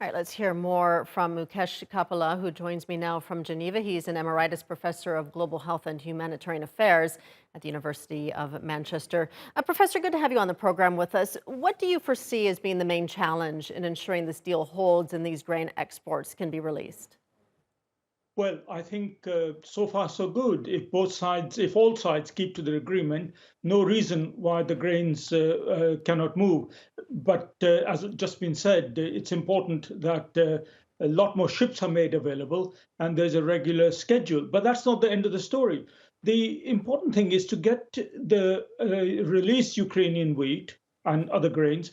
All right, let's hear more from Mukesh Kapila, who joins me now from Geneva. He's an emeritus professor of global health and humanitarian affairs at the University of Manchester. Professor, good to have you on the program with us. What do you foresee as being the main challenge in ensuring this deal holds and these grain exports can be released? Well, I think so far so good. If all sides keep to their agreement, no reason why the grains cannot move. But as it just been said, it's important that a lot more ships are made available and there's a regular schedule. But that's not the end of the story. The important thing is to get the release Ukrainian wheat and other grains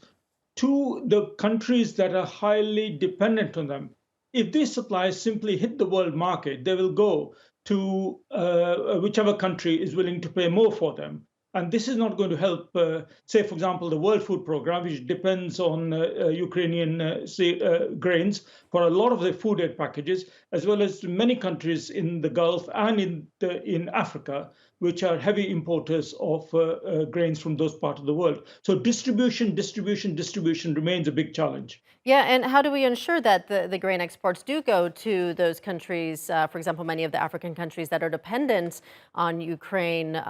to the countries that are highly dependent on them. If these supplies simply hit the world market, they will go to whichever country is willing to pay more for them. And this is not going to help, say, for example, the World Food Programme, which depends on Ukrainian grains for a lot of their food aid packages, as well as many countries in the Gulf and in Africa, which are heavy importers of grains from those parts of the world. So distribution remains a big challenge. Yeah, and how do we ensure that the grain exports do go to those countries, for example, many of the African countries that are dependent on Ukraine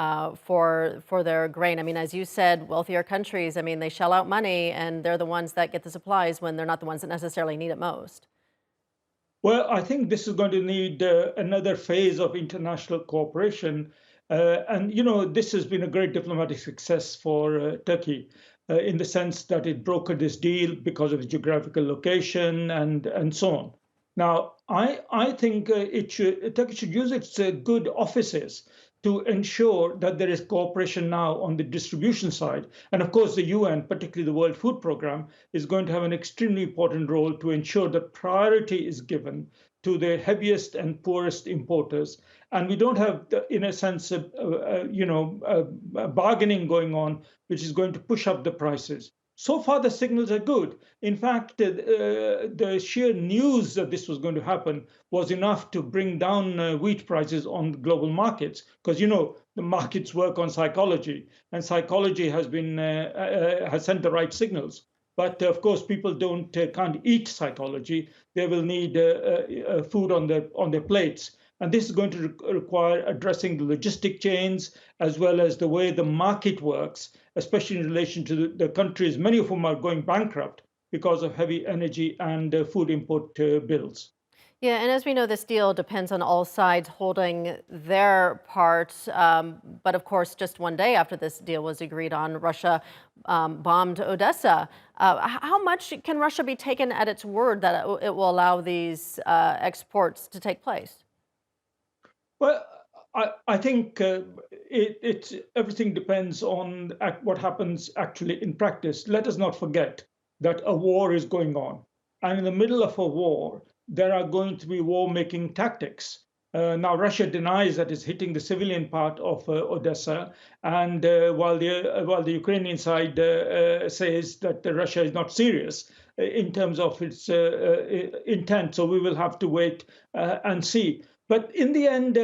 for their grain? I mean, as you said, wealthier countries, I mean, they shell out money and they're the ones that get the supplies when they're not the ones that necessarily need it most. Well, I think this is going to need another phase of international cooperation. This has been a great diplomatic success for Turkey in the sense that it brokered this deal because of its geographical location and so on. Now, I think Turkey should use its good offices to ensure that there is cooperation now on the distribution side. And of course, the UN, particularly the World Food Programme, is going to have an extremely important role to ensure that priority is given to the heaviest and poorest importers. And we don't have, in a sense, bargaining going on, which is going to push up the prices. So far, the signals are good. In fact, the sheer news that this was going to happen was enough to bring down wheat prices on global markets, because the markets work on psychology, and psychology has sent the right signals. But of course, people don't can't eat psychology. They will need food on their plates. And this is going to require addressing the logistic chains as well as the way the market works, especially in relation to the countries, many of whom are going bankrupt because of heavy energy and food import bills. Yeah, and as we know, this deal depends on all sides holding their part. But of course, just one day after this deal was agreed on, Russia bombed Odessa. How much can Russia be taken at its word that it will allow these exports to take place? Well, I think everything depends on what happens actually in practice. Let us not forget that a war is going on, and in the middle of a war, there are going to be war-making tactics. Now, Russia denies that it's hitting the civilian part of Odessa, and while the Ukrainian side says that Russia is not serious in terms of its intent, so we will have to wait and see. But in the end,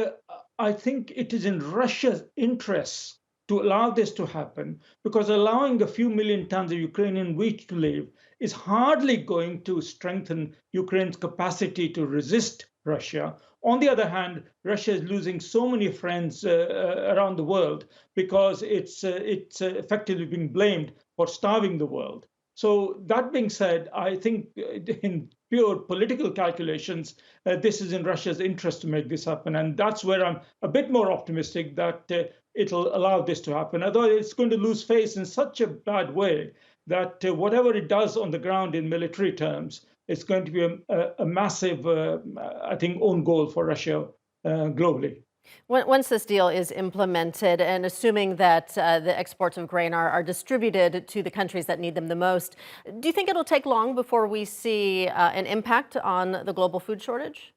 I think it is in Russia's interests to allow this to happen because allowing a few million tons of Ukrainian wheat to leave is hardly going to strengthen Ukraine's capacity to resist Russia. On the other hand, Russia is losing so many friends around the world because it's effectively being blamed for starving the world. So that being said, I think in pure political calculations, this is in Russia's interest to make this happen, and that's where I'm a bit more optimistic that it'll allow this to happen. Although it's going to lose face in such a bad way that whatever it does on the ground in military terms, it's going to be a massive, I think, own goal for Russia globally. Once this deal is implemented, and assuming that the exports of grain are distributed to the countries that need them the most, do you think it'll take long before we see an impact on the global food shortage?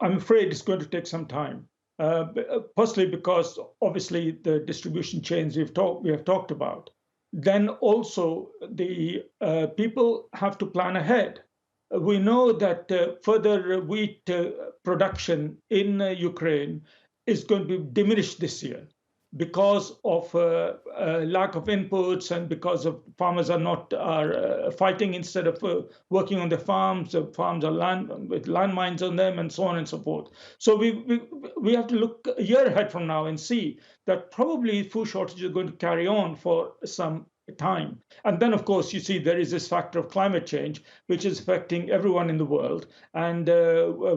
I'm afraid it's going to take some time. Firstly, because obviously the distribution chains we have talked about. Then also the people have to plan ahead. We know that further wheat production in Ukraine is going to be diminished this year. because of lack of inputs and because of farmers are fighting instead of working on their farms. The farms are with landmines on them and so on and so forth. So we have to look a year ahead from now and see that probably food shortages are going to carry on for some time. And then, of course, you see there is this factor of climate change, which is affecting everyone in the world, and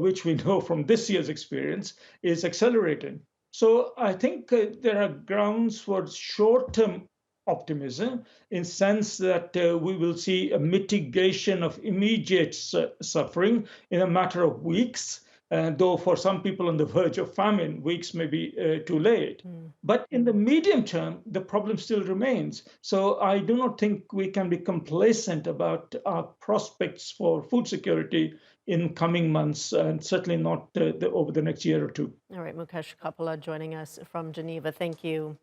which we know from this year's experience is accelerating. So I think there are grounds for short-term optimism in sense that we will see a mitigation of immediate suffering in a matter of weeks, though for some people on the verge of famine, weeks may be too late. But in the medium term, the problem still remains. So I do not think we can be complacent about our prospects for food security in coming months, and certainly not over the next year or two. All right, Mukesh Kapila joining us from Geneva. Thank you.